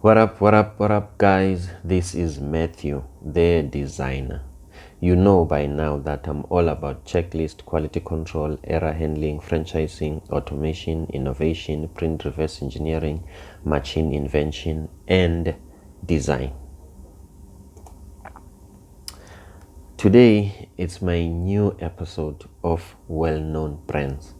What up, guys? This is Matthew, the designer. You know by now that I'm all about checklist, quality control, error handling, franchising, automation, innovation, print reverse engineering, machine invention, and design. Today, it's my new episode of Well-Known Brands,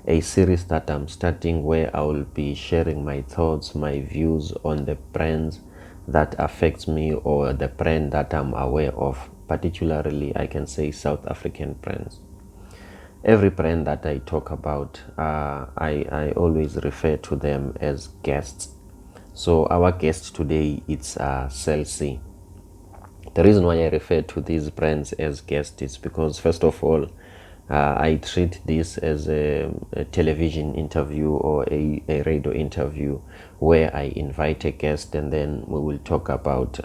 a series that I'm starting where I will be sharing my thoughts, my views on the brands that affects me or the brand that I'm aware of, particularly I can say South African brands. Every brand that I talk about, I always refer to them as guests. So our guest today is Cell C. The reason why I refer to these brands as guests is because, first of all, I treat this as a television interview or a radio interview where I invite a guest and then we will talk about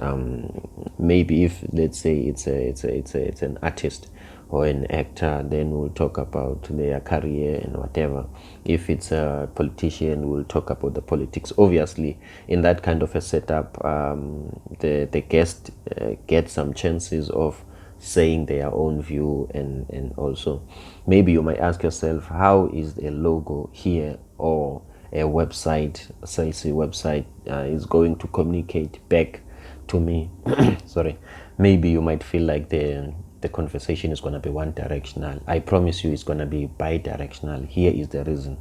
maybe if, let's say, it's an artist or an actor, then we'll talk about their career and whatever. If it's a politician, we'll talk about the politics. Obviously, in that kind of a setup, the guest gets some chances of saying their own view, and also maybe you might ask yourself, how is a logo here or a website, a sales website, is going to communicate back to me? Sorry, maybe you might feel like the conversation is going to be one directional. I promise you it's going to be bi-directional. Here is the reason.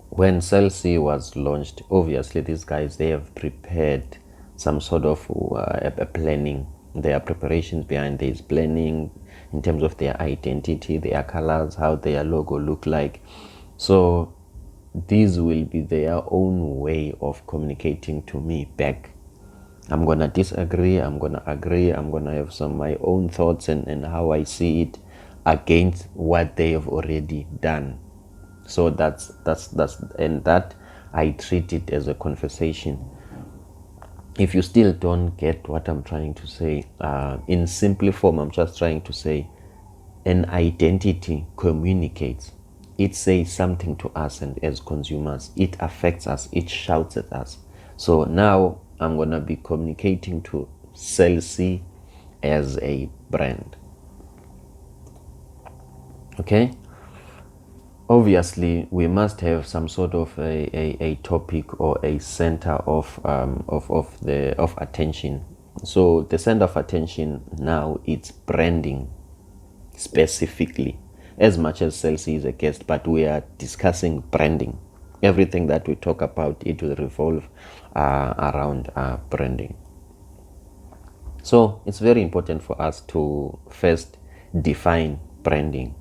When Cell C was launched, obviously these guys, they have prepared some sort of a planning. There are preparations behind this planning in terms of their identity, their colors, how their logo look like. So these will be their own way of communicating to me back. I'm going to disagree, I'm going to agree, I'm going to have some my own thoughts and how I see it against what they have already done. So that's and that I treat it as a conversation. If you still don't get what I'm trying to say, in simple form, I'm just trying to say an identity communicates. It says something to us, and as consumers, it affects us, it shouts at us. So now I'm going to be communicating to Cell C as a brand. Okay? Obviously, we must have some sort of a topic or a center of attention. So the center of attention now, it's branding specifically, as much as Cell C is a guest, but we are discussing branding. Everything that we talk about, it will revolve around branding. So it's very important for us to first define branding.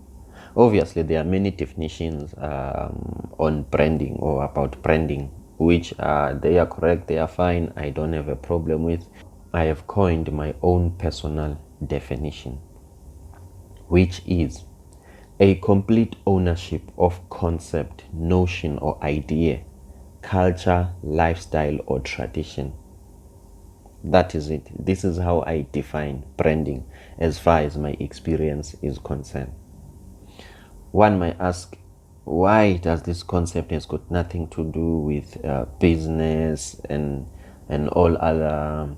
Obviously, there are many definitions on branding or about branding, which they are correct, they are fine, I don't have a problem with. I have coined my own personal definition, which is a complete ownership of concept, notion or idea, culture, lifestyle or tradition. That is it. This is how I define branding as far as my experience is concerned. One might ask, why does this concept has got nothing to do with business and all other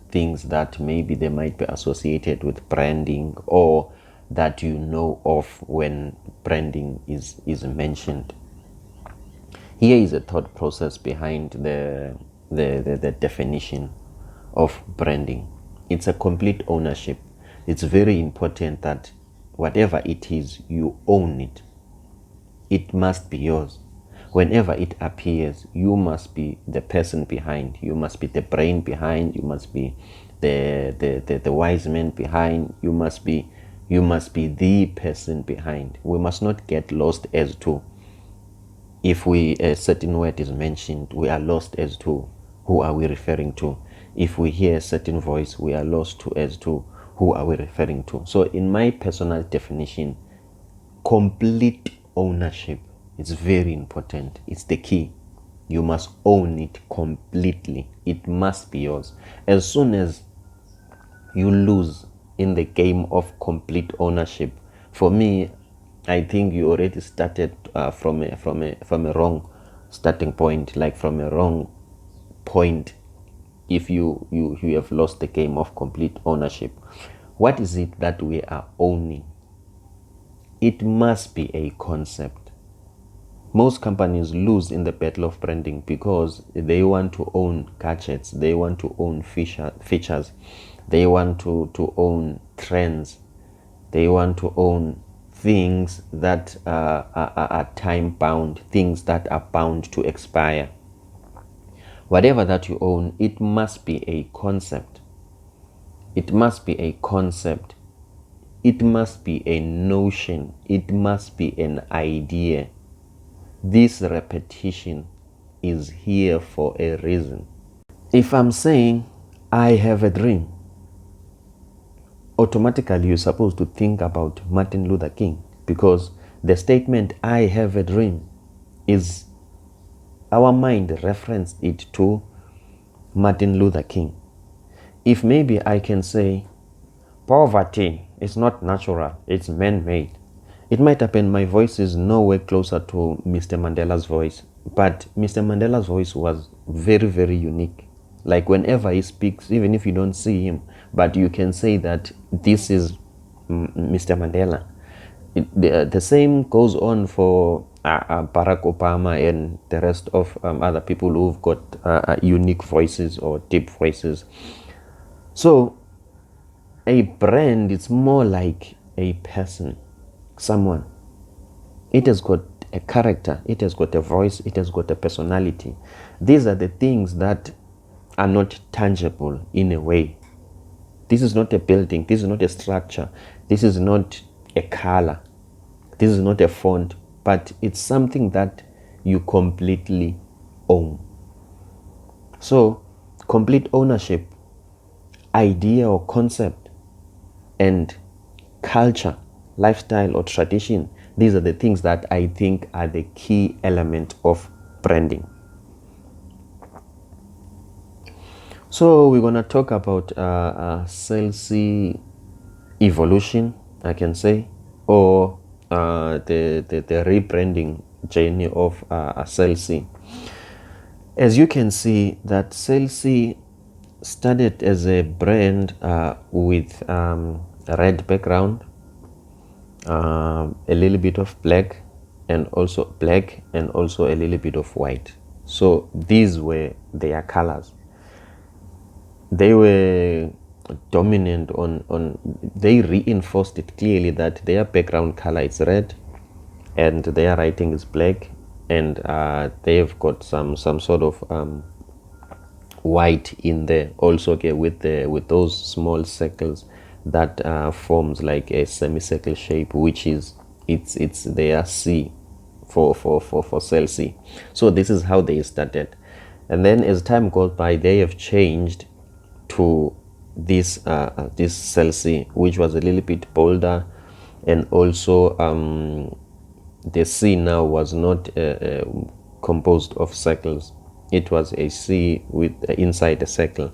things that maybe they might be associated with branding, or that you know of when branding is mentioned? Here is a thought process behind the definition of branding. It's a complete ownership. It's very important that whatever it is, you own it. It must be yours. Whenever it appears, you must be the person behind. You must be the brain behind. You must be the wise man behind. You must be the person behind. We must not get lost as to, if a certain word is mentioned, we are lost as to who are we referring to. If we hear a certain voice, we are lost as to who are we referring to. So in my personal definition, complete ownership is very important. It's the key. You must own it completely. It must be yours. As soon as you lose in the game of complete ownership, for me, I think you already started from a wrong starting point, like from a wrong point if you have lost the game of complete ownership. What is it that we are owning? It must be a concept. Most companies lose in the battle of branding because they want to own gadgets, they want to own features, they want to own trends, they want to own things that are time bound, things that are bound to expire. Whatever that you own, it must be a concept. It must be a concept. It must be a notion. It must be an idea. This repetition is here for a reason. If I'm saying I have a dream, automatically you're supposed to think about Martin Luther King, because the statement I have a dream is, our mind referenced it to Martin Luther King. If maybe I can say poverty is not natural, it's man-made, it might happen my voice is nowhere closer to Mr. Mandela's voice, but Mr. Mandela's voice was very, very unique. Like whenever he speaks, even if you don't see him, but you can say that this is Mr. Mandela. The same goes on for Barack Obama and the rest of other people who've got unique voices or deep voices. So a brand is more like a person, someone. It has got a character, it has got a voice, it has got a personality. These are the things that are not tangible in a way. This is not a building, this is not a structure, this is not a color, this is not a font, but it's something that you completely own. So complete ownership, idea or concept, and culture, lifestyle or tradition, these are the things that I think are the key element of branding. So we're going to talk about salesy evolution, I can say, or the rebranding journey of salesy. As you can see, that salesy started as a brand with a red background, a little bit of black, and also a little bit of white. So these were their colors. They were dominant on they reinforced it clearly that their background color is red and their writing is black, and they've got some sort of white in there also, okay, with those small circles that forms like a semicircle shape, which is it's their C for cell C. So this is how they started, and then as time goes by, they have changed to this cell C, which was a little bit bolder, and also the C now was not composed of circles. It was a C with inside a circle,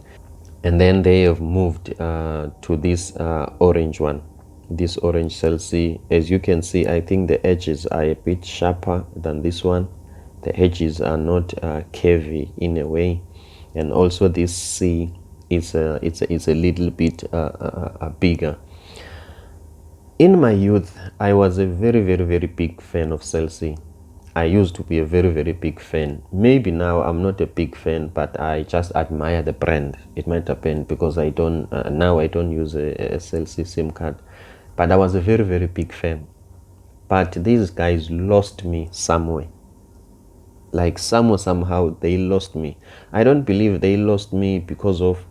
and then they have moved to this orange one, this orange cell C. As you can see, I think the edges are a bit sharper than this one. The edges are not curvy in a way, and also this C is a little bit bigger. In my youth, I was a very, very, very big fan of cell C. I used to be a very, very big fan. Maybe now I'm not a big fan, but I just admire the brand. It might happen because I don't now I don't use a cell C SIM card, but I was a very, very big fan. But these guys lost me somewhere. Like somehow they lost me. I don't believe they lost me because of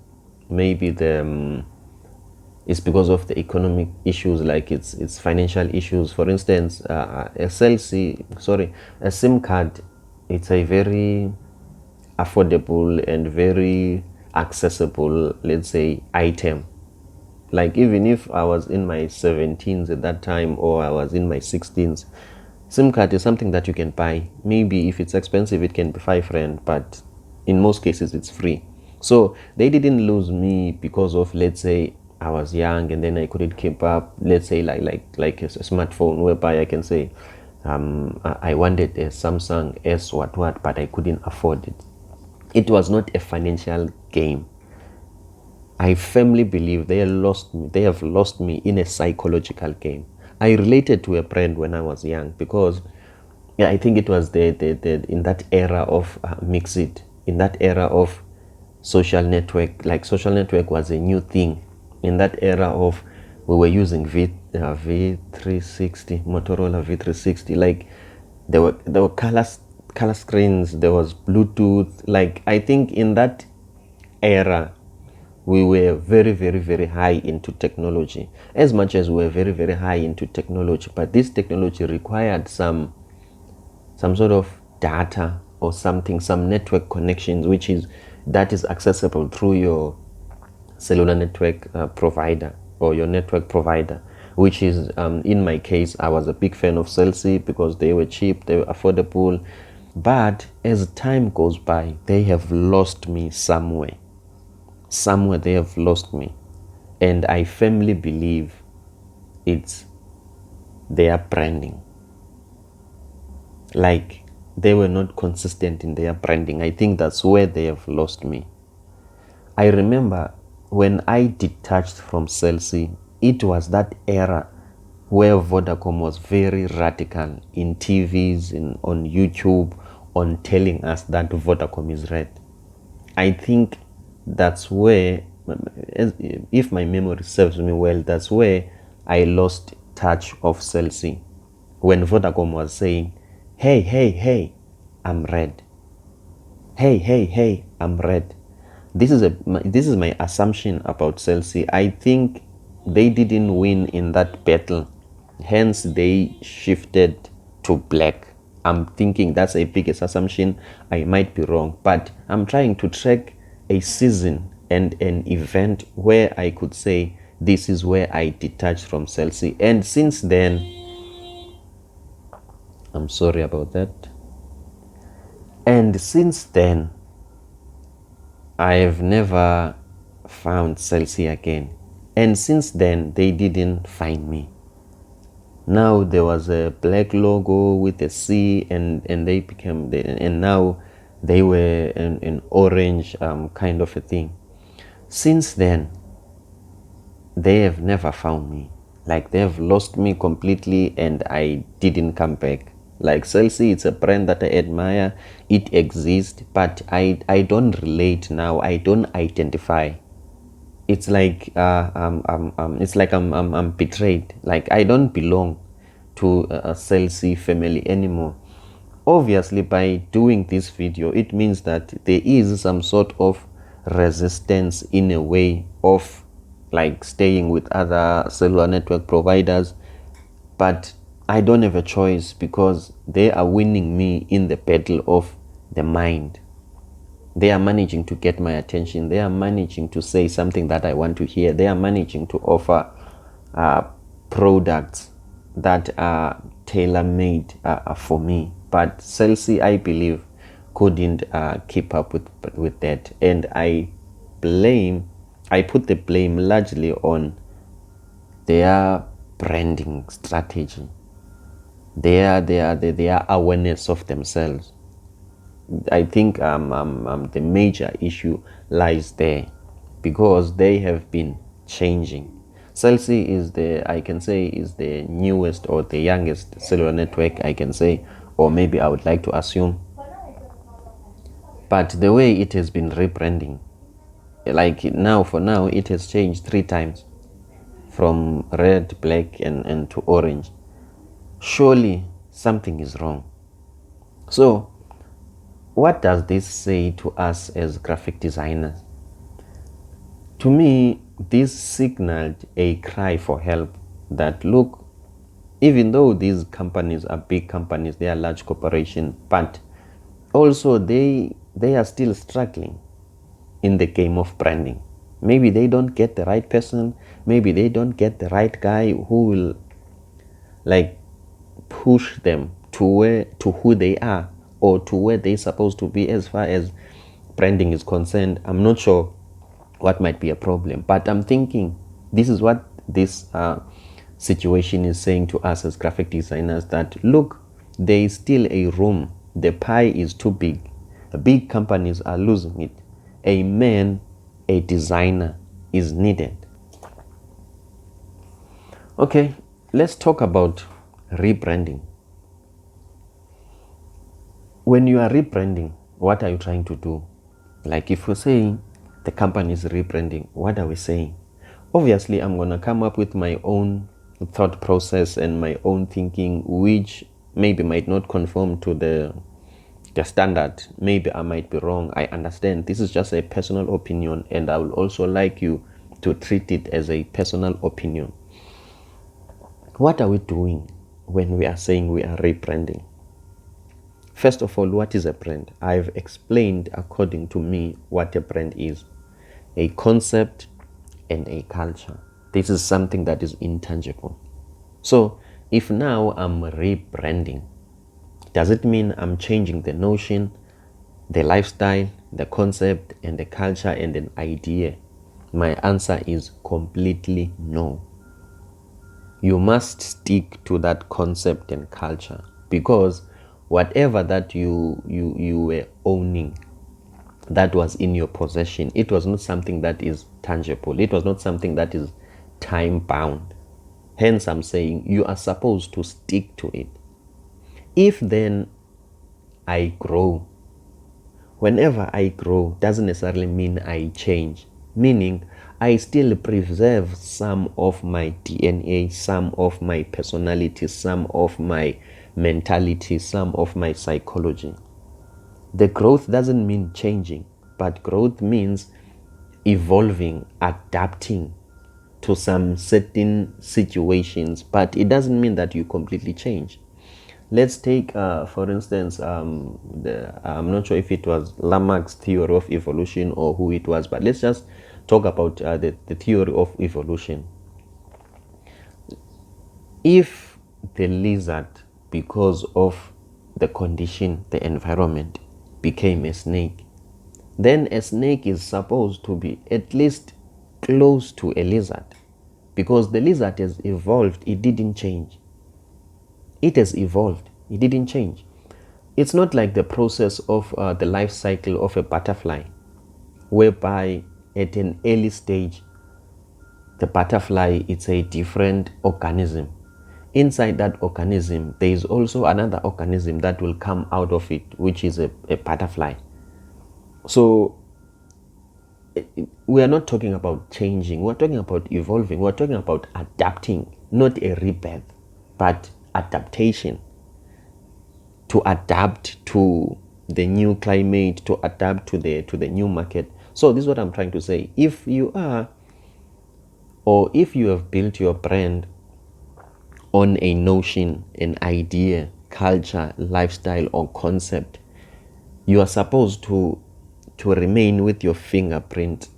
maybe it's because of the economic issues, like it's financial issues. For instance, a SIM card, it's a very affordable and very accessible, let's say, item. Like even if I was in my 17s at that time, or I was in my 16s, SIM card is something that you can buy. Maybe if it's expensive, it can be $5, but in most cases it's free. So they didn't lose me because of, let's say, I was young and then I couldn't keep up, let's say like a smartphone whereby I can say I wanted a Samsung S what, but I couldn't afford it. It was not a financial game. I firmly believe they have lost me in a psychological game. I related to a brand when I was young because, yeah, I think it was the in that era of Mixit, in that era of social network. Like social network was a new thing. In that era of, we were using V360, Motorola V360. Like there were color screens. There was Bluetooth. Like I think in that era we were very, very, very high into technology, as much as we were very, very high into technology. But this technology required some sort of data or something, some network connections, that is accessible through your cellular network provider or your network provider, which is, in my case, I was a big fan of Cell C because they were cheap, they were affordable. But as time goes by, they have lost me somewhere. Somewhere they have lost me. And I firmly believe it's their branding. Like, they were not consistent in their branding. I think that's where they have lost me. I remember when I detached from Cell C, it was that era where Vodacom was very radical in TVs, on YouTube, on telling us that Vodacom is red. I think that's where, if my memory serves me well, that's where I lost touch of Cell C. When Vodacom was saying, hey, hey, hey, I'm red. Hey, hey, hey, I'm red. This is my assumption about Cell C. I think they didn't win in that battle. Hence, they shifted to black. I'm thinking that's a biggest assumption. I might be wrong, but I'm trying to track a season and an event where I could say this is where I detached from Cell C. And since then, I'm sorry about that. And since then, I have never found Cell C again. And since then, they didn't find me. Now there was a black logo with a C, and they became, and now they were an orange kind of a thing. Since then, they have never found me. Like, they have lost me completely, and I didn't come back. Like, Cell C, it's a brand that I admire. It exists, but I don't relate now. I don't identify. It's like I'm betrayed. Like, I don't belong to a Cell C family anymore. Obviously, by doing this video, it means that there is some sort of resistance in a way of like staying with other cellular network providers, but I don't have a choice because they are winning me in the battle of the mind. They are managing to get my attention. They are managing to say something that I want to hear. They are managing to offer products that are tailor-made for me. But Cell C, I believe, couldn't keep up with that. And I put the blame largely on their branding strategy, their awareness of themselves. I think the major issue lies there because they have been changing. Cell C is the newest or the youngest cellular network, I can say, or maybe I would like to assume. But the way it has been rebranding, like for now, it has changed 3 times from red, black, and to orange. Surely something is wrong. So, what does this say to us as graphic designers? To me, this signaled a cry for help that, look, even though these companies are big companies, they are large corporations, but also they are still struggling in the game of branding. Maybe they don't get the right person. Maybe they don't get the right guy who will like push them to who they are or to where they're supposed to be as far as branding is concerned. I'm not sure what might be a problem, but I'm thinking this is what this situation is saying to us as graphic designers, that look, there is still a room. The pie is too big. Big companies are losing it. A man, a designer is needed. Okay, let's talk about rebranding. When you are rebranding, what are you trying to do? Like if we're saying the company is rebranding, what are we saying? Obviously, I'm going to come up with my own thought process and my own thinking, which maybe might not conform to the standard. Maybe I might be wrong. I understand. This is just a personal opinion, and I would also like you to treat it as a personal opinion. What are we doing when we are saying we are rebranding? First of all, what is a brand? I've explained according to me what a brand is. A concept and a culture. This is something that is intangible. So if now I'm rebranding, does it mean I'm changing the notion, the lifestyle, the concept, and the culture and an idea? My answer is completely no. You must stick to that concept and culture, because whatever that you were owning, that was in your possession, it was not something that is tangible. It was not something that is time bound. Hence, I'm saying you are supposed to stick to it. If then I grow, whenever I grow doesn't necessarily mean I change, meaning I still preserve some of my DNA, some of my personality, some of my mentality, some of my psychology. The growth doesn't mean changing, but growth means evolving, adapting to some certain situations, but it doesn't mean that you completely change. Let's take, for instance, I'm not sure if it was Lamarck's theory of evolution or who it was, but let's just talk about the theory of evolution. If the lizard, because of the condition, the environment, became a snake, then a snake is supposed to be at least close to a lizard, because the lizard has evolved. It didn't change. It has evolved. It didn't change. It's not like the process of the life cycle of a butterfly, whereby at an early stage, the butterfly is a different organism. Inside that organism, there is also another organism that will come out of it, which is a butterfly. So we are not talking about changing. We're talking about evolving. We're talking about adapting, not a rebirth, but adaptation. To adapt to the new climate, to adapt to the new market. So this is what I'm trying to say. If you are, or if you have built your brand on a notion, an idea, culture, lifestyle, or concept, you are supposed to remain with your fingerprint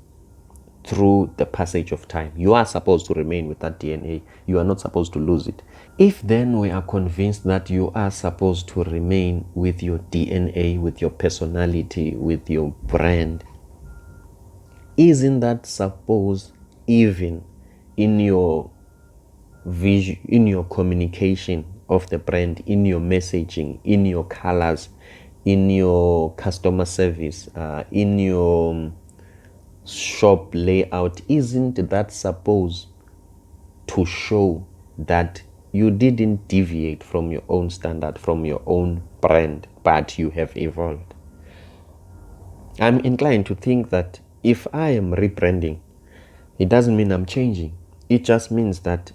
through the passage of time. You are supposed to remain with that DNA. You are not supposed to lose it. If then we are convinced that you are supposed to remain with your DNA, with your personality, with your brand, isn't that supposed, even in your vision, in your communication of the brand, in your messaging, in your colors, in your customer service, in your shop layout, isn't that supposed to show that you didn't deviate from your own standard, from your own brand, but you have evolved? I'm inclined to think that if I am rebranding, it doesn't mean I'm changing. It just means that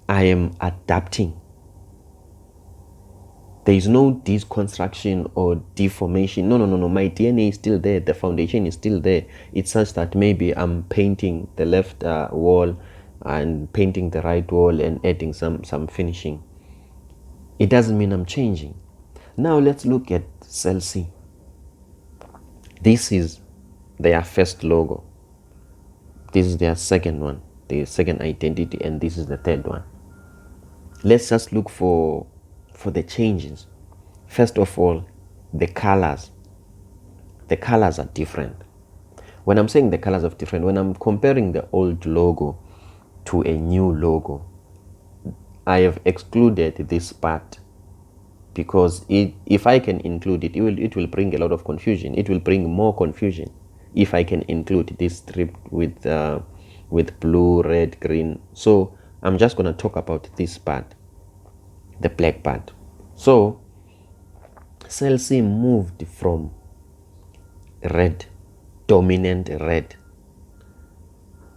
I am adapting. There is no deconstruction or deformation. No. My DNA is still there. The foundation is still there. It's such that maybe I'm painting the left wall and painting the right wall and adding some finishing. It doesn't mean I'm changing. Now let's look at Cell C. This is their first logo. This is their second one, the second identity, and this is the third one. Let's just look for the changes. First of all, the colors. The colors are different. When I'm saying the colors are different, when I'm comparing the old logo to a new logo, I have excluded this part because if I can include it, it will bring a lot of confusion. It will bring more confusion if I can include this strip with blue, red, green. So I'm just going to talk about this part, the black part. So cell C moved from red, dominant red,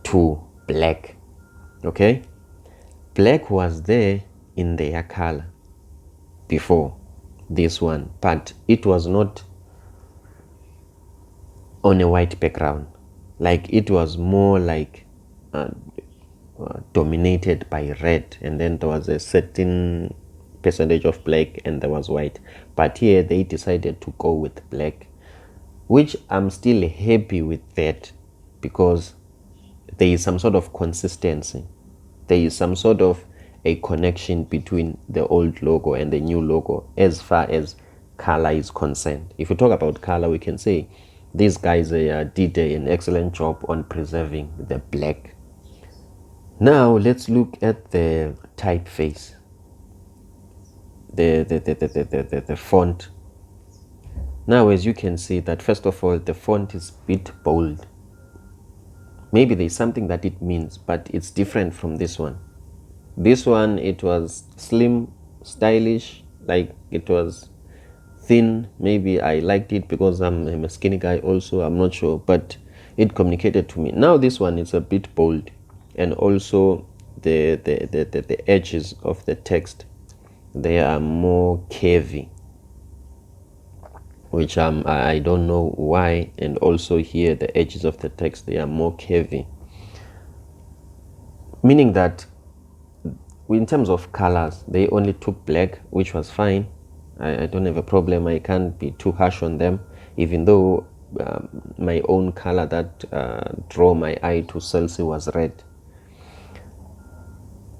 to black. Okay, black was there in their color before this one, but it was not on a white background. Like it was more like dominated by red, and then there was a certain percentage of black and there was white. But here they decided to go with black, which I'm still happy with that, because there is some sort of consistency. There is some sort of a connection between the old logo and the new logo as far as color is concerned. If we talk about color, we can say these guys did an excellent job on preserving the black. Now let's look at the typeface, the font. Now, as you can see that, first of all, the font is a bit bold. Maybe there's something that it means, but it's different from this one. This one, it was slim, stylish, like it was thin. Maybe I liked it because I'm a skinny guy also, I'm not sure, but it communicated to me. Now this one is a bit bold, and also the edges of the text, they are more curvy, which I don't know why. And also here the edges of the text, they are more curvy, meaning that in terms of colors, they only took black, which was fine. I don't have a problem. I can't be too harsh on them, even though my own color that drew my eye to Celsi was red.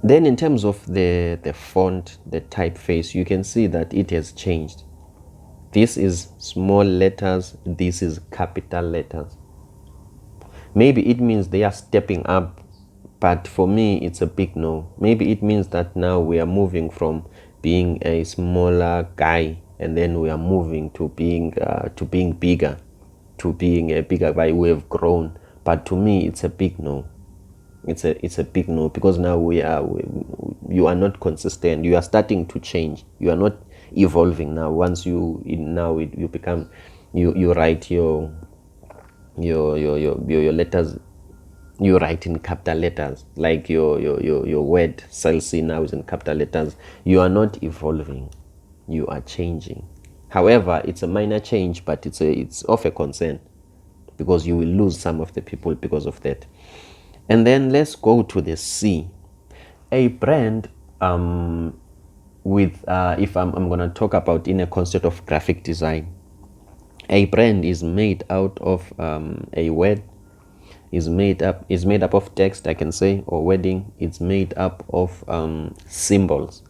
Then in terms of the font, the typeface, you can see that it has changed. This is small letters, this is capital letters. Maybe it means they are stepping up, but for me it's a big no. Maybe it means that now we are moving from being a smaller guy, and then we are moving to being bigger, to being a bigger guy. We have grown, but to me it's a big no. It's a big no, because now you are not consistent. You are starting to change. You are not evolving now. Once you become, you write your letters, you write in capital letters, like your word Celsi now is in capital letters. You are not evolving, you are changing. However, it's a minor change, but it's of a concern, because you will lose some of the people because of that. And then let's go to the C. A brand, with if I'm going to talk about in a concept of graphic design, a brand is made out of a word, is made up of text, I can say, or wording. It's made up of symbols.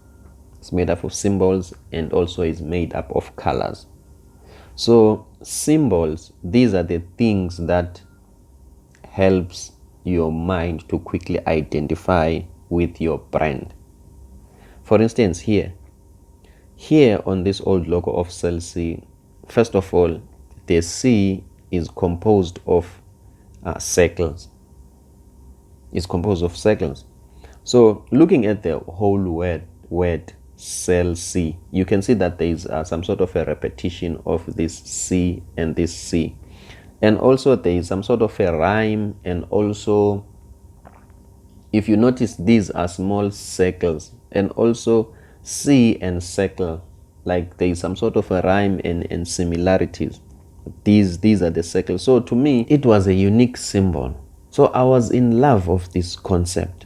It's made up of symbols, and also is made up of colors. So symbols, these are the things that helps your mind to quickly identify with your brand. For instance, here on this old logo of Celsi, first of all, the C is composed of circles. It's composed of circles. So looking at the whole word Celsi, you can see that there is some sort of a repetition of this C and this C. And also there is some sort of a rhyme, and also if you notice, these are small circles, and also C and circle, like there is some sort of a rhyme and similarities. These are the circles. So to me, it was a unique symbol. So I was in love of this concept.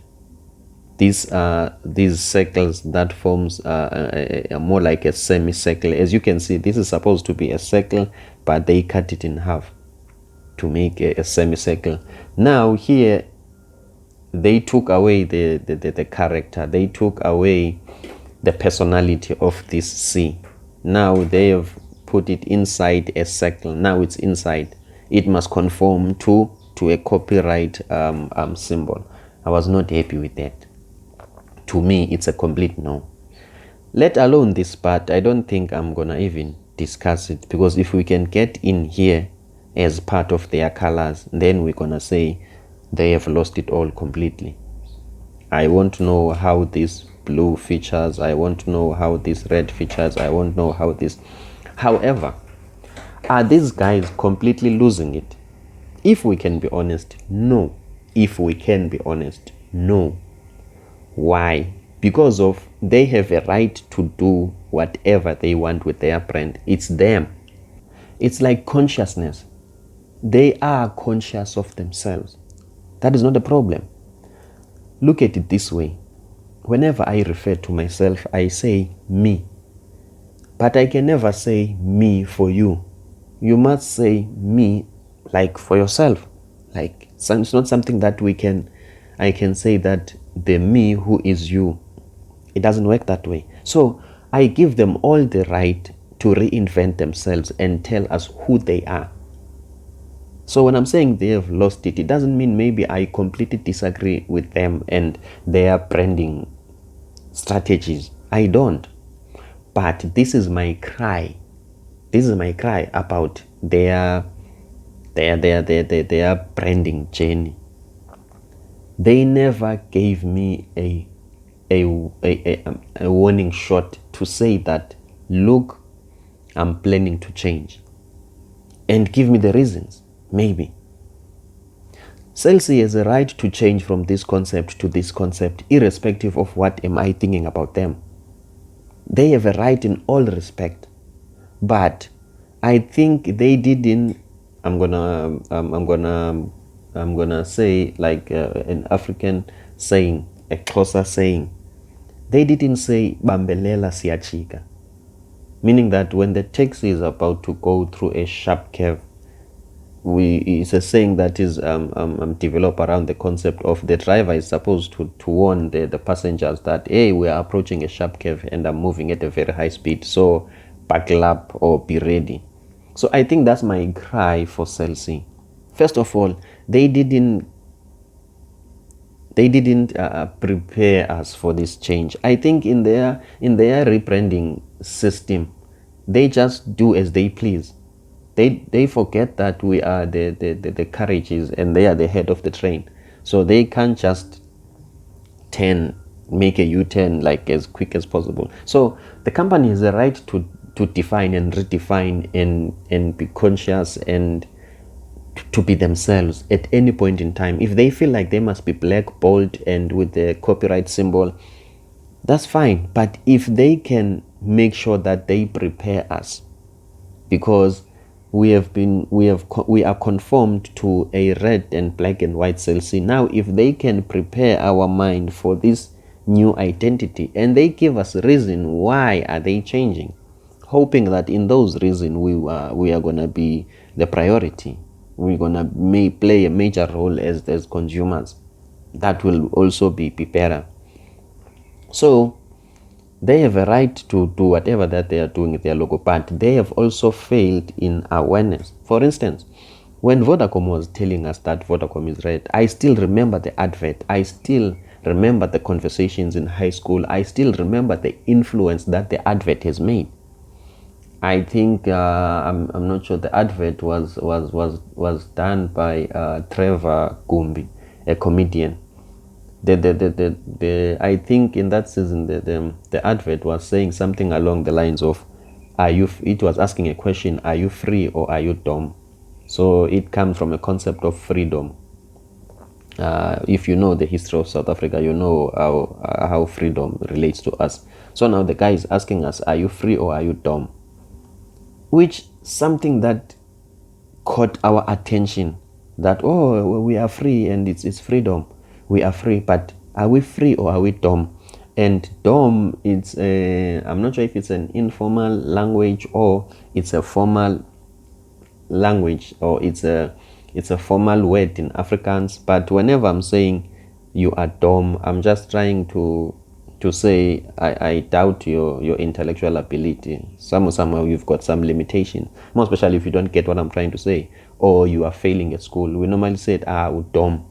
These circles that forms more like a semicircle. As you can see, this is supposed to be a circle, but they cut it in half to make a semicircle. Now here they took away the character, they took away the personality of this C. Now they have put it inside a circle. Now it's inside. It must conform to a copyright symbol. I was not happy with that. To me, it's a complete no. Let alone this part, I don't think I'm gonna even discuss it, because if we can get in here as part of their colors, then we're gonna say they have lost it all completely. I want to know how this blue features, I want to know how this red features, I want to know how this. However, are these guys completely losing it? If we can be honest, no. If we can be honest, no. Why? Because of they have a right to do whatever they want with their brand. It's them. It's like consciousness. They are conscious of themselves. That is not a problem. Look at it this way. Whenever I refer to myself, I say me. But I can never say me for you. You must say me like for yourself. Like, it's not something that I can say that the me who is you. It doesn't work that way. So I give them all the right to reinvent themselves and tell us who they are. So when I'm saying they have lost it, it doesn't mean maybe I completely disagree with them and their branding strategies. I don't. But this is my cry. This is my cry about their branding journey. They never gave me a warning shot to say that, look, I'm planning to change, and give me the reasons. Maybe Celsi has a right to change from this concept to this concept, irrespective of what am I thinking about them. They have a right in all respect, but I think they didn't. I'm gonna say, like an African saying, a Xhosa saying. They didn't say bambelela siyachika, meaning that when the taxi is about to go through a sharp curve, it's a saying that is developed around the concept of the driver is supposed to warn the passengers that, hey, we are approaching a sharp curve and I'm moving at a very high speed, so buckle up or be ready. So I think that's my cry for Celsi. First of all, they didn't prepare us for this change. I think in their rebranding system, they just do as they please. They forget that we are the carriages and they are the head of the train. So they can't just make a U-turn like as quick as possible. So the company has a right to define and redefine and be conscious and to be themselves at any point in time. If they feel like they must be black, bold, and with the copyright symbol, that's fine. But if they can make sure that they prepare us, because we are conformed to a red and black and white Celsi. Now, if they can prepare our mind for this new identity and they give us a reason why are they changing, hoping that in those reasons we are gonna be the priority. We're gonna play a major role as consumers. That will also be better. So they have a right to do whatever that they are doing with their logo, but they have also failed in awareness. For instance, when Vodacom was telling us that Vodacom is red, I still remember the advert. I still remember the conversations in high school. I still remember the influence that the advert has made. I think I'm not sure, the advert was done by Trevor Gumbi, a comedian. I think in that season the advert was saying something along the lines of, it was asking a question, are you free or are you dumb? So it comes from a concept of freedom. If you know the history of South Africa, you know how freedom relates to us. So now the guy is asking us, are you free or are you dumb? Which something that caught our attention, that, oh, we are free and it's freedom. We are free, but are we free or are we dumb? And dumb, it's I'm not sure if it's an informal language or it's a formal language, or it's a formal word in Afrikaans. But whenever I'm saying you are dumb, I'm just trying to say I doubt your intellectual ability. Somehow you've got some limitation, more especially if you don't get what I'm trying to say, or you are failing at school. We normally say dumb.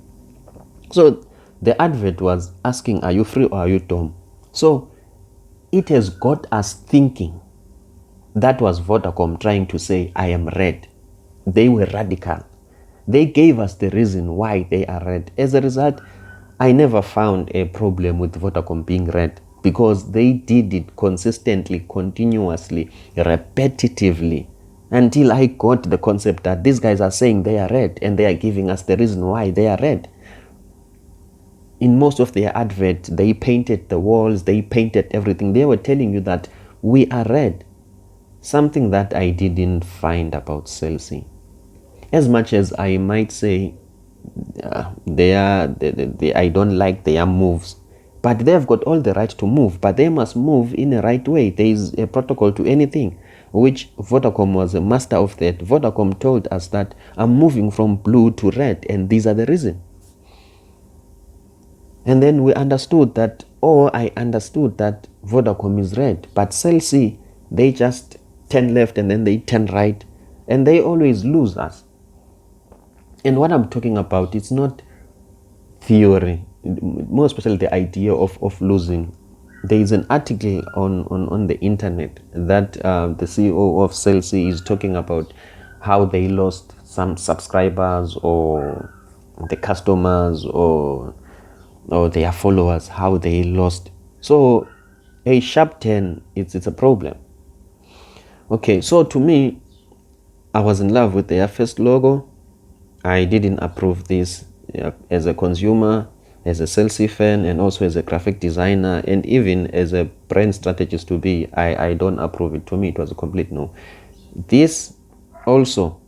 So the advert was asking, are you free or are you dumb? So it has got us thinking. That was Vodacom trying to say, I am red. They were radical. They gave us the reason why they are red. As a result, I never found a problem with Vodacom being red because they did it consistently, continuously, repetitively, until I got the concept that these guys are saying they are red and they are giving us the reason why they are red. In most of their adverts, they painted the walls, they painted everything. They were telling you that we are red. Something that I didn't find about Cell C. As much as I might say I don't like their moves, but they've got all the right to move, but they must move in a right way. There is a protocol to anything, which Vodacom was a master of that. Vodacom told us that I'm moving from blue to red, and these are the reason. And then we understood that, I understood that Vodacom is red, but Cell C, they just turn left and then they turn right, and they always lose us. And what I'm talking about, it's not theory, more especially the idea of losing. There is an article on the internet that the CEO of Cell C is talking about how they lost some subscribers or the customers or their followers, how they lost. So a sharp turn, it's a problem. Okay, so to me, I was in love with their first logo. I didn't approve this as a consumer, as a Cell C fan, and also as a graphic designer, and even as a brand strategist to be. I don't approve it. To me, it was a complete no. This also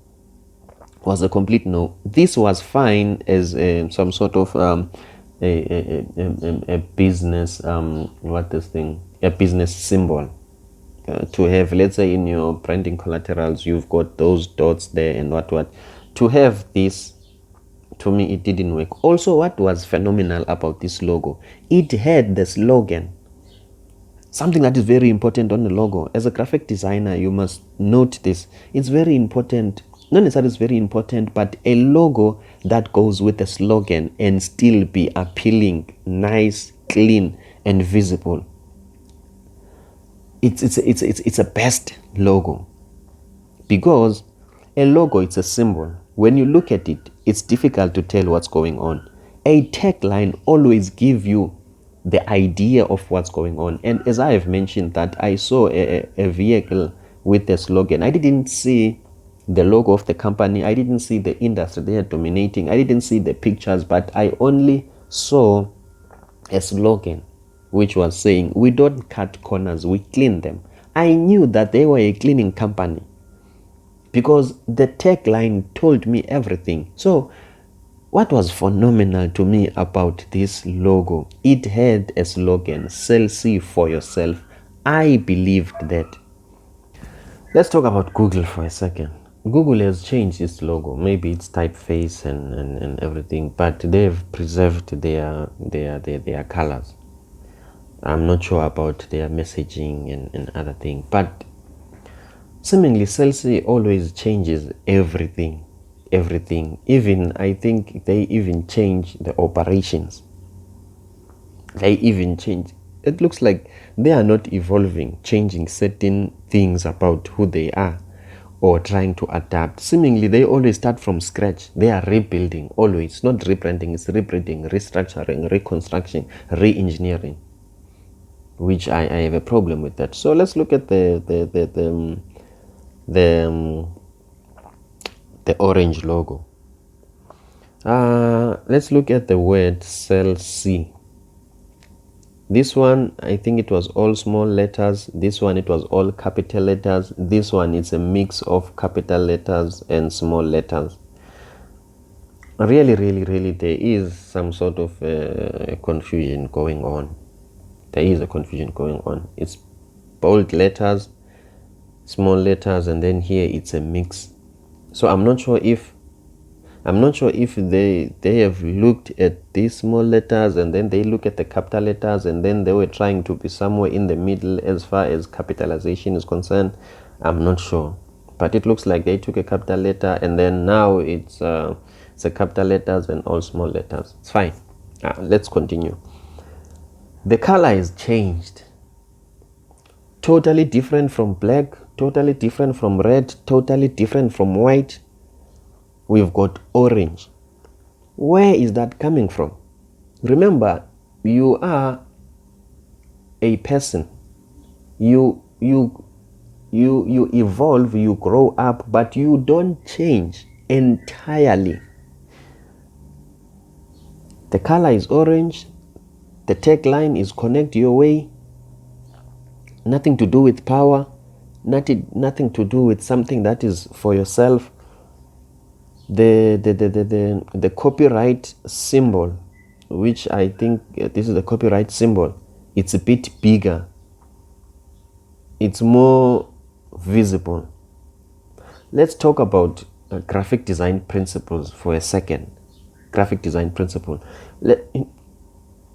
was a complete no. This was fine as some sort of a business a business symbol. To have, let's say, in your branding collaterals, you've got those dots there and what. To have this, to me, it didn't work. Also, what was phenomenal about this logo, it had the slogan. Something that is very important on the logo. As a graphic designer, you must note this. It's very important. Not necessarily it's very important, but a logo that goes with a slogan and still be appealing, nice, clean, and visible. It's a best logo, because a logo, it's a symbol. When you look at it, it's difficult to tell what's going on. A tagline always gives you the idea of what's going on. And as I have mentioned that I saw a vehicle with a slogan, I didn't see the logo of the company, I didn't see the industry they are dominating, I didn't see the pictures, but I only saw a slogan which was saying, we don't cut corners, we clean them. I knew that they were a cleaning company because the tagline told me everything. So what was phenomenal to me about this logo, it had a slogan, Cell C for yourself. I believed that. Let's talk about Google for a second. Google has changed its logo. Maybe it's typeface and everything, but they've preserved their colors. I'm not sure about their messaging and other things, but seemingly Cell C always changes everything. Even, I think they even change the operations. They even change. It looks like they are not evolving, changing certain things about who they are or trying to adapt. Seemingly they always start from scratch. They are rebuilding always. Not rebranding, it's rebuilding, restructuring, reconstruction, re-engineering, which I have a problem with that. So let's look at the orange logo. Let's look at the word Cell C. This one, I think it was all small letters. This one, it was all capital letters. This one, it's a mix of capital letters and small letters. Really, there is some sort of confusion going on. There is a confusion going on. It's bold letters, small letters, and then here it's a mix. So I'm not sure if they have looked at these small letters and then they look at the capital letters and then they were trying to be somewhere in the middle as far as capitalization is concerned. I'm not sure, but it looks like they took a capital letter and then now it's a capital letters and all small letters. It's fine. Let's continue. The color is changed. totally different from black, totally different from red, totally different from white. We've got orange. Where is that coming from? Remember, you are a person. You evolve, you grow up, but you don't change entirely. The color is orange. The tagline is connect your way. Nothing to do with power. Nothing to do with something that is for yourself. The copyright symbol, which I think this is the copyright symbol, it's a bit bigger. It's more visible. Let's talk about graphic design principles for a second. Graphic design principle.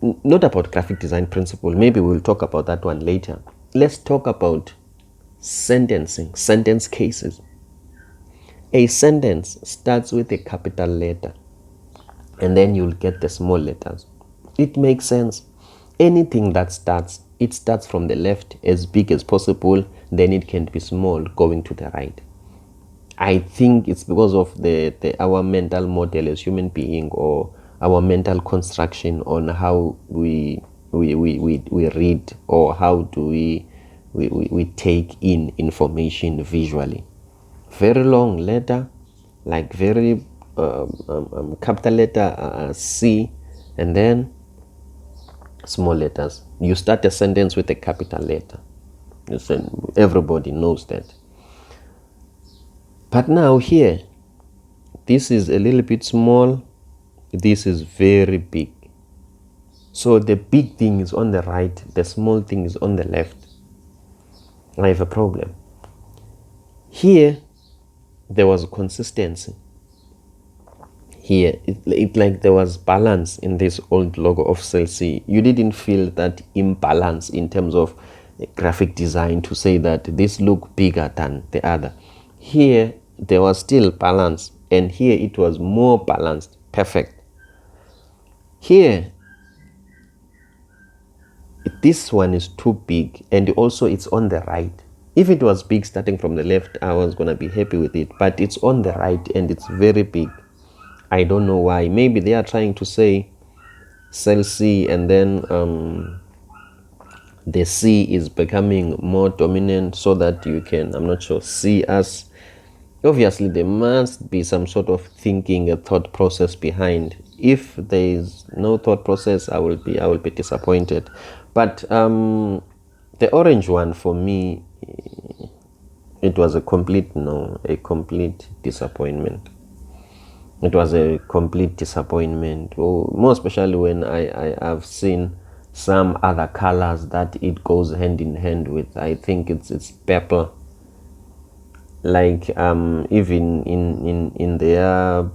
Not about graphic design principle. Maybe we'll talk about that one later. Let's talk about sentencing, sentence cases. A sentence starts with a capital letter, and then you'll get the small letters. It makes sense. Anything that starts, it starts from the left as big as possible, then it can be small going to the right. I think it's because of our mental model as human being, or our mental construction on how we read, or how do we take in information visually. Very long letter, like very capital letter C, and then small letters. You start a sentence with a capital letter. Everybody knows that. But now here, this is a little bit small, this is very big. So the big thing is on the right, the small thing is on the left. I have a problem. Here, there was consistency. Here, it like there was balance in this old logo of Cell C. You didn't feel that imbalance in terms of graphic design to say that this looked bigger than the other. Here, there was still balance, and here it was more balanced. Perfect. Here, this one is too big, and also it's on the right. If it was big starting from the left, I was going to be happy with it, but it's on the right and it's very big. I don't know why. Maybe they are trying to say Cell C, and then the C is becoming more dominant so that you can, I'm not sure, see us. Obviously, there must be some sort of thinking, a thought process behind. If there is no thought process, I will be disappointed. But the orange one, for me, it was a complete disappointment. It was a complete disappointment. More especially when I've seen some other colors that it goes hand in hand with. I think it's purple. Like even in their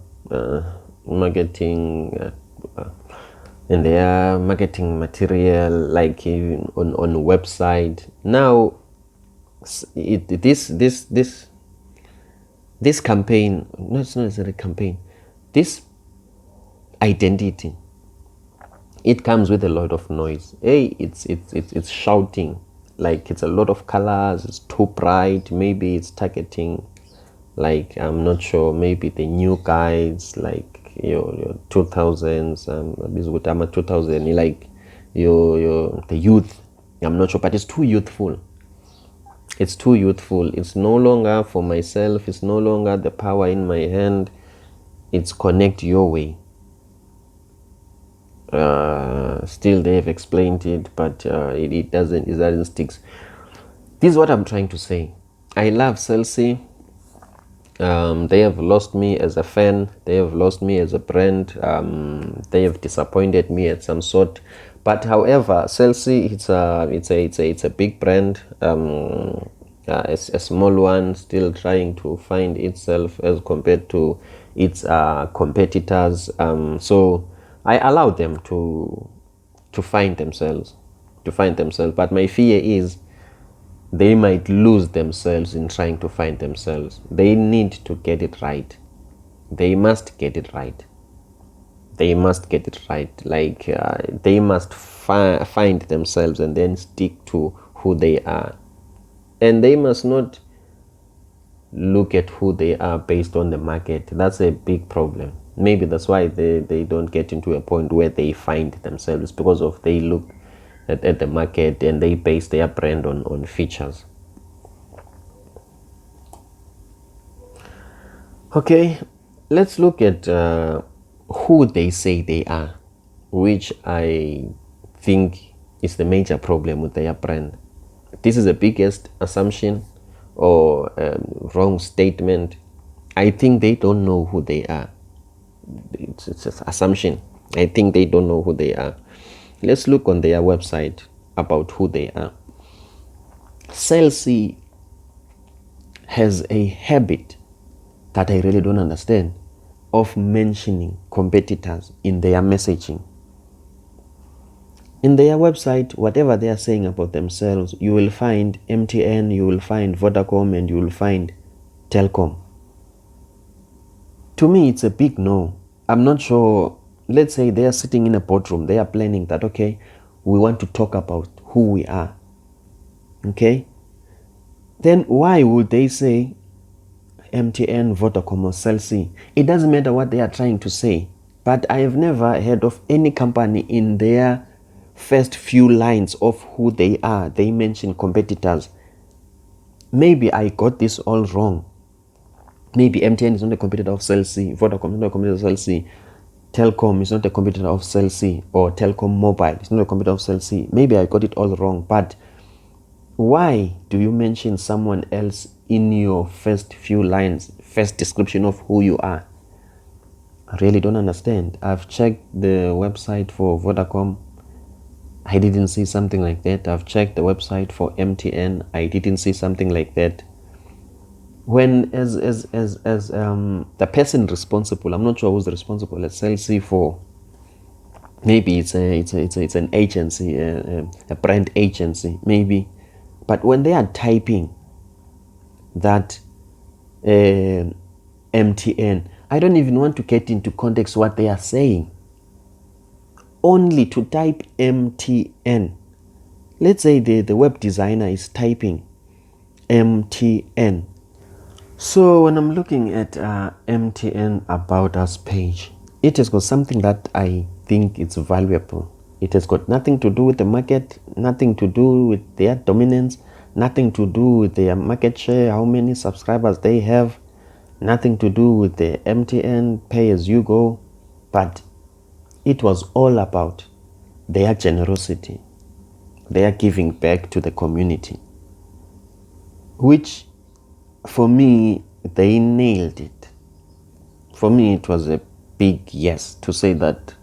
marketing in their marketing material, like even on the website now, this campaign, no, it's not necessarily a campaign, this identity, it comes with a lot of noise. It's shouting, like it's a lot of colors, it's too bright. Maybe it's targeting, like, I'm not sure, maybe the new guys, like your 2000s, this would 2000, like the youth. I'm not sure, but it's too youthful. It's too youthful. It's no longer for myself. It's no longer the power in my hand. It's connect your way. Still, they have explained it, but it doesn't stick. This is what I'm trying to say. I love Cell C. They have lost me as a fan. They have lost me as a brand. They have disappointed me at some sort. But however, Cell C, it's a big brand. A small one, still trying to find itself as compared to its competitors. So I allow them to find themselves. But my fear is they might lose themselves in trying to find themselves. They need to get it right. They must get it right. Like they must find themselves and then stick to who they are. And they must not look at who they are based on the market. That's a big problem. Maybe that's why they don't get into a point where they find themselves, because of they look at the market and they base their brand on features. Okay, let's look at who they say they are, which I think is the major problem with their brand. This is the biggest assumption or wrong statement. I think they don't know who they are. It's an assumption. I think they don't know who they are. Let's look on their website about who they are. Cell C has a habit that I really don't understand of mentioning competitors in their messaging. In their website, whatever they are saying about themselves, you will find MTN, you will find Vodacom, and you will find Telkom. To me, it's a big no. I'm not sure. Let's say they are sitting in a boardroom. They are planning that, okay, we want to talk about who we are. Okay? Then why would they say MTN, Vodacom, or Cell C? It doesn't matter what they are trying to say. But I have never heard of any company in their first few lines of who they are. They mention competitors. Maybe I got this all wrong. Maybe MTN is not a competitor of Cell C, Vodacom is not a competitor of Cell C, Telkom is not a competitor of Cell C, or Telkom Mobile is not a competitor of Cell C. Maybe I got it all wrong, but why do you mention someone else in your first few lines, first description of who you are? I really don't understand. I've checked the website for Vodacom. I didn't see something like that. I've checked the website for MTN. I didn't see something like that. When as the person responsible, I'm not sure who's responsible at Cell C for. Maybe it's an agency, a brand agency, maybe. But when they are typing that MTN, I don't even want to get into context what they are saying. Only to type MTN. Let's say the web designer is typing MTN. So when I'm looking at MTN About Us page, it has got something that I think it's valuable. It has got nothing to do with the market, nothing to do with their dominance, nothing to do with their market share, how many subscribers they have, nothing to do with the MTN pay as you go, but it was all about their generosity, their giving back to the community, which for me, they nailed it. For me, it was a big yes to say that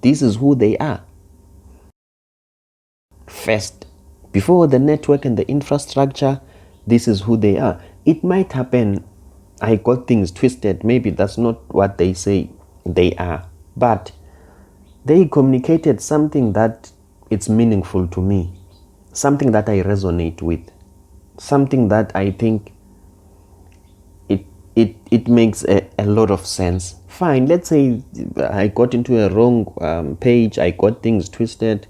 this is who they are. First, before the network and the infrastructure, this is who they are. It might happen I got things twisted. Maybe that's not what they say they are. But they communicated something that it's meaningful to me, something that I resonate with, something that I think it makes a lot of sense. Fine, let's say I got into a wrong page, I got things twisted.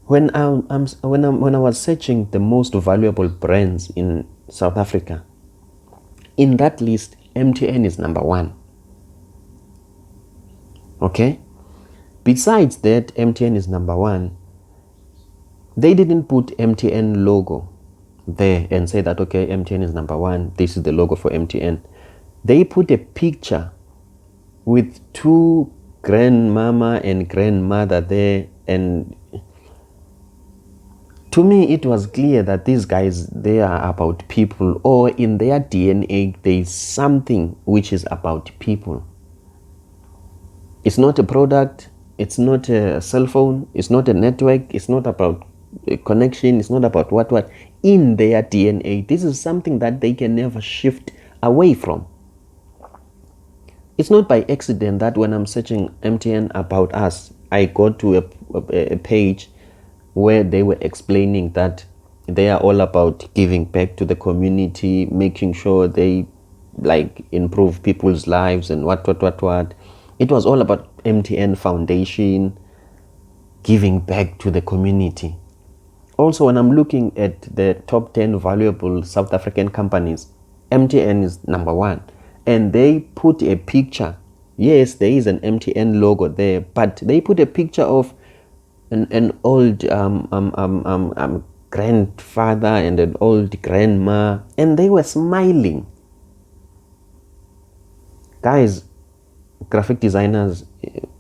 When I was searching the most valuable brands in South Africa, in that list, MTN is number one. Okay? Besides that, MTN is number one. They didn't put MTN logo there and say that, okay, MTN is number one. This is the logo for MTN. They put a picture with two grandmama and grandmother there, and to me it was clear that these guys, they are about people, or in their DNA there is something which is about people. It's not a product, it's not a cell phone, it's not a network, it's not about a connection, it's not about what. In their DNA, this is something that they can never shift away from. It's not by accident that when I'm searching MTN About Us, I go to a page where they were explaining that they are all about giving back to the community, making sure they like improve people's lives and what. It was all about MTN Foundation, giving back to the community. Also, when I'm looking at the top 10 valuable South African companies, MTN is number one. And they put a picture. Yes, there is an MTN logo there, but they put a picture of an old grandfather and an old grandma, and they were smiling. Guys, graphic designers,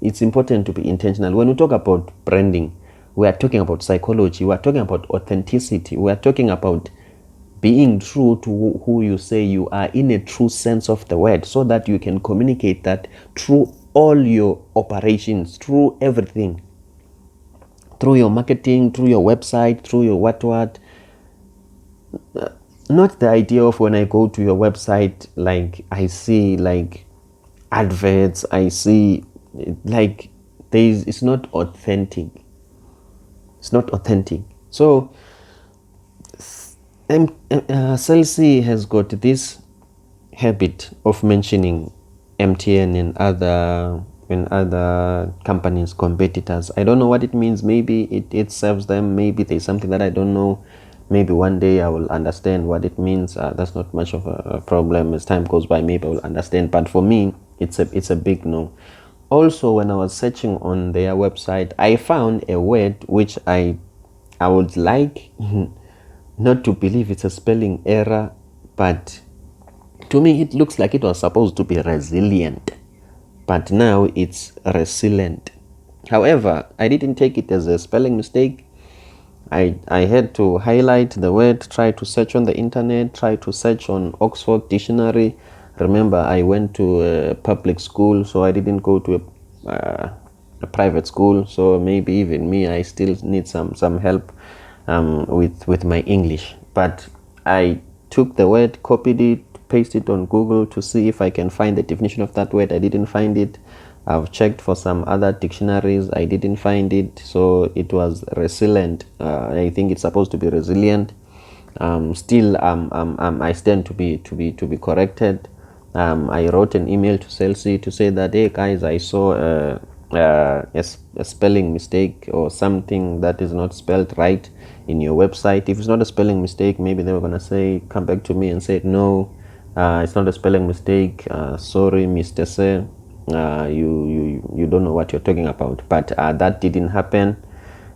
it's important to be intentional. When we talk about branding, we are talking about psychology, we are talking about authenticity, we are talking about being true to who you say you are in a true sense of the word, so that you can communicate that through all your operations, through everything, through your marketing, through your website, through your what. Not the idea of when I go to your website, like I see like adverts, I see like it's not authentic. It's not authentic. So Celsi has got this habit of mentioning MTN and other companies, competitors. I don't know what it means. Maybe it serves them. Maybe there's something that I don't know. Maybe one day I will understand what it means. That's not much of a problem. As time goes by, maybe I will understand. But for me, it's a big no. Also, when I was searching on their website, I found a word which I would like not to believe it's a spelling error, but to me it looks like it was supposed to be resilient, but now it's resilient. However, I didn't take it as a spelling mistake. I had to highlight the word, try to search on the internet, try to search on Oxford Dictionary. Remember, I went to a public school, so I didn't go to a private school. So maybe even me, I still need some help with my English. But I took the word, copied it, pasted it on Google to see if I can find the definition of that word. I didn't find it. I've checked for some other dictionaries. I didn't find it. So it was resilient. I think it's supposed to be resilient. Still, I stand to be corrected. I wrote an email to Celsi to say that, hey guys, I saw a spelling mistake or something that is not spelled right in your website. If it's not a spelling mistake, maybe they were gonna say, come back to me and say, no, it's not a spelling mistake. Sorry, Mr. Se, you don't know what you're talking about. But that didn't happen,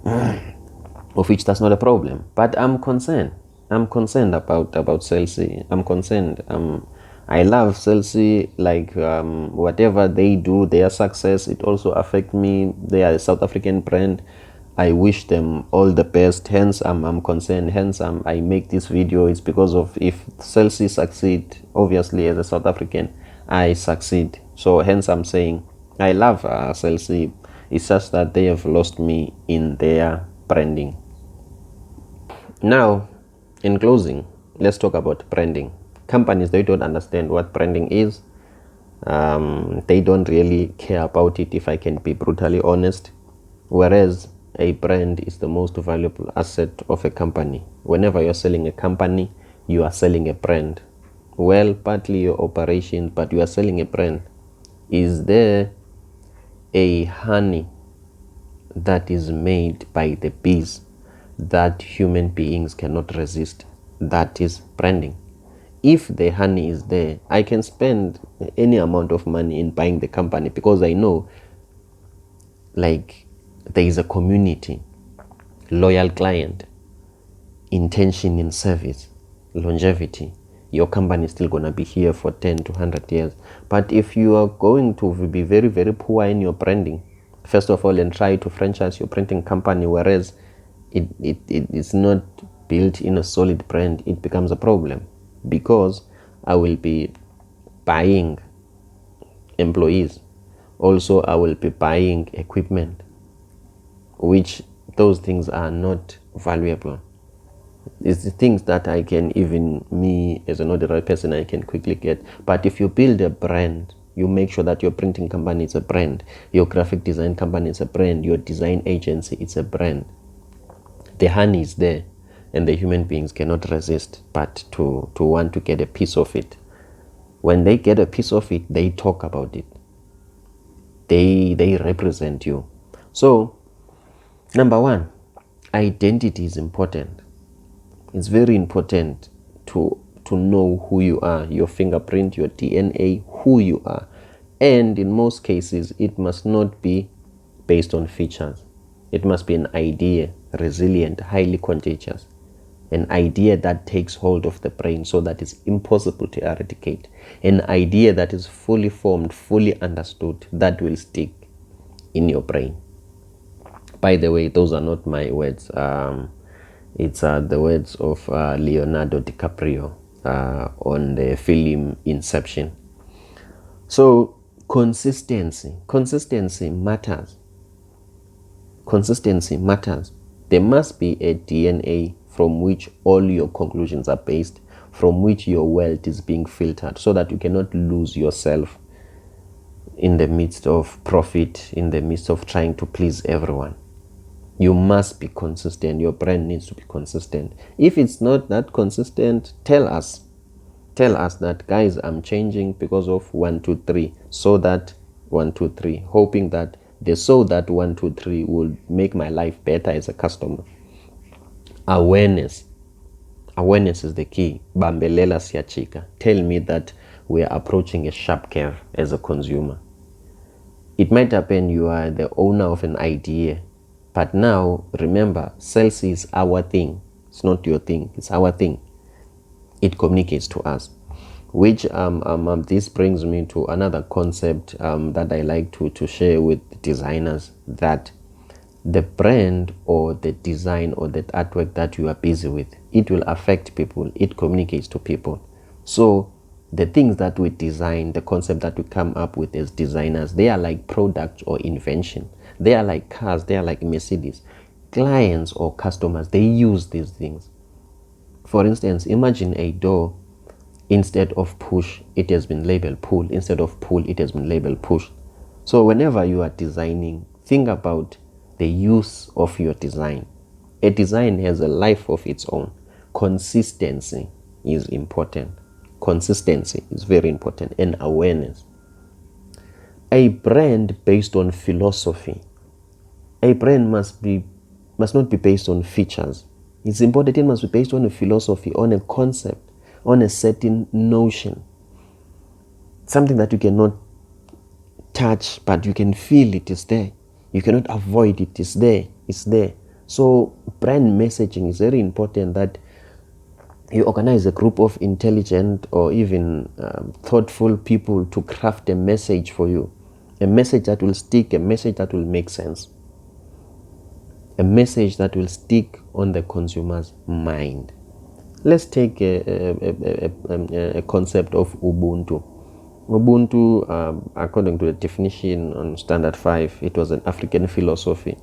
of which that's not a problem. But I'm concerned. I'm concerned about Celsi. I'm concerned. I love Celsi. Like whatever they do, their success, it also affects me. They are a South African brand. I wish them all the best. Hence, I'm concerned. Hence, I make this video. It's because of, if Celsi succeed, obviously as a South African, I succeed. So hence, I'm saying I love Celsi. It's just that they have lost me in their branding. Now, in closing, let's talk about branding. Companies, they don't understand what branding is. They don't really care about it, if I can be brutally honest. Whereas a brand is the most valuable asset of a company. Whenever you're selling a company, you are selling a brand. Well, partly your operations, but you are selling a brand. Is there a honey that is made by the bees that human beings cannot resist? That is branding. If the honey is there, I can spend any amount of money in buying the company, because I know like there is a community, loyal client, intention in service, longevity. Your company is still going to be here for 10 to 100 years. But if you are going to be very, very poor in your branding, first of all, and try to franchise your printing company, whereas it is not built in a solid brand, it becomes a problem, because I will be buying employees. Also, I will be buying equipment, which those things are not valuable. It's the things that I can, even me as an ordinary person, I can quickly get. But if you build a brand, you make sure that your printing company is a brand, your graphic design company is a brand, your design agency, it's a brand. The honey is there, and the human beings cannot resist but to want to get a piece of it. When they get a piece of it, they talk about it. They represent you. So, number one, identity is important. It's very important to know who you are, your fingerprint, your DNA, who you are. And in most cases, it must not be based on features. It must be an idea, resilient, highly contagious. An idea that takes hold of the brain so that it's impossible to eradicate. An idea that is fully formed, fully understood, that will stick in your brain. By the way, those are not my words. It's the words of Leonardo DiCaprio on the film Inception. So consistency matters. Consistency matters. There must be a DNA from which all your conclusions are based, from which your wealth is being filtered, so that you cannot lose yourself in the midst of profit, in the midst of trying to please everyone. You must be consistent. Your brand needs to be consistent. If it's not that consistent, tell us. Tell us that, guys, I'm changing because of 1, 2, 3. So that 1, 2, 3. Hoping that the so that 1, 2, 3 will make my life better as a customer. Awareness. Awareness is the key. Bambelela siachika. Tell me that we are approaching a sharp curve as a consumer. It might happen you are the owner of an idea. But now, remember, sales is our thing. It's not your thing. It's our thing. It communicates to us. Which this brings me to another concept that I like to share with designers, that the brand or the design or that artwork that you are busy with, it will affect people. It communicates to people. So the things that we design, the concept that we come up with as designers, they are like products or invention. They are like cars. They are like Mercedes. Clients or customers, they use these things. For instance, imagine a door. Instead of push, it has been labeled pull. Instead of pull, it has been labeled push. So whenever you are designing, think about the use of your design. A design has a life of its own. Consistency is important. Consistency is very important, and awareness. A brand based on philosophy. A brand must not be based on features. It's important. It must be based on a philosophy, on a concept, on a certain notion. Something that you cannot touch, but you can feel it is there. You cannot avoid it. It's there. It's there. So brand messaging is very important, that you organize a group of intelligent or even thoughtful people to craft a message for you. A message that will stick, a message that will make sense. A message that will stick on the consumer's mind. Let's take a concept of Ubuntu. Ubuntu, according to the definition on Standard 5, it was an African philosophy.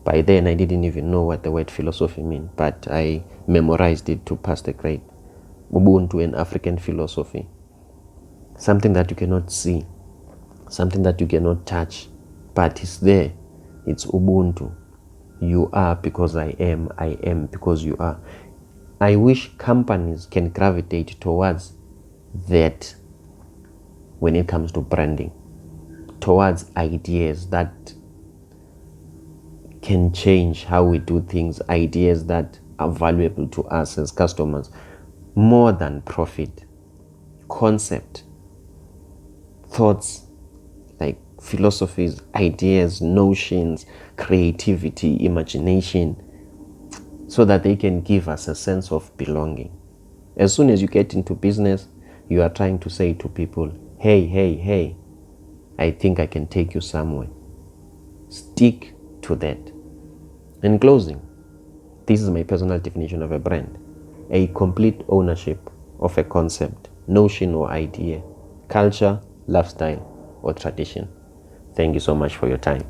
By then, I didn't even know what the word philosophy meant, but I memorized it to pass the grade. Ubuntu, an African philosophy. Something that you cannot see, something that you cannot touch, but it's there. It's Ubuntu. You are because I am because you are. I wish companies can gravitate towards that when it comes to branding, towards ideas that can change how we do things, ideas that are valuable to us as customers, more than profit. Concept, thoughts, like philosophies, ideas, notions, creativity, imagination, so that they can give us a sense of belonging. As soon as you get into business, you are trying to say to people, hey, I think I can take you somewhere. Stick to that. In closing, this is my personal definition of a brand. A complete ownership of a concept, notion or idea, culture, lifestyle, or tradition. Thank you so much for your time.